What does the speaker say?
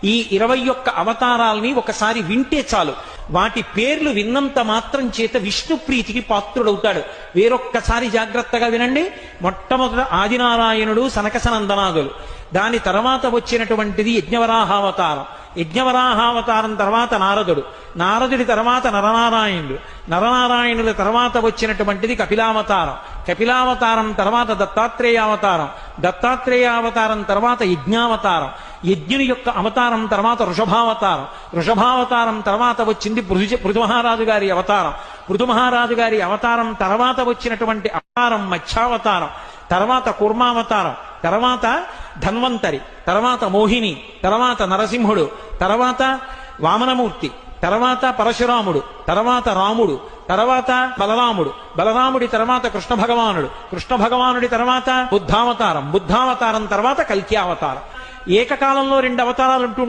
ఈ 21 అవతారాల్ని ఒకసారి వింటే చాలు, వాటి పేర్లు విన్నంత మాత్రం చేత విష్ణు ప్రీతికి పాత్రుడవుతాడు. వేరొక్కసారి జాగ్రత్తగా వినండి. మొట్టమొదట ఆదినారాయణుడు, సనకసనందనాదులు. దాని తర్వాత వచ్చినటువంటిది యజ్ఞవరాహావతారం. యజ్ఞవరాహావతారం తర్వాత నారదుడు. నారదుడి తర్వాత నరనారాయణుడు. నరనారాయణుల తర్వాత వచ్చినటువంటిది కపిలావతారం. కపిలావతారం తర్వాత దత్తాత్రేయావతారం. దత్తాత్రేయావతారం తర్వాత యజ్ఞావతారం. యజ్ఞుని యొక్క అవతారం తర్వాత వృషభావతారం. వృషభావతారం తర్వాత వచ్చింది పృథు మహారాజు గారి అవతారం. పృథు మహారాజు గారి అవతారం తర్వాత వచ్చినటువంటి అవతారం మత్స్యావతారం. తర్వాత కూర్మావతారం. తర్వాత ధన్వంతరి. తర్వాత మోహిని. తర్వాత నరసింహుడు. తర్వాత వామనమూర్తి. తర్వాత పరశురాముడు. తర్వాత రాముడు. తర్వాత బలరాముడు. బలరాముడి తర్వాత కృష్ణ భగవానుడు. కృష్ణ భగవానుడి తర్వాత బుద్ధావతారం. బుద్ధావతారం తర్వాత కల్కి అవతారం. ఏకకాలంలో 2 అవతారాలు ఉంటూ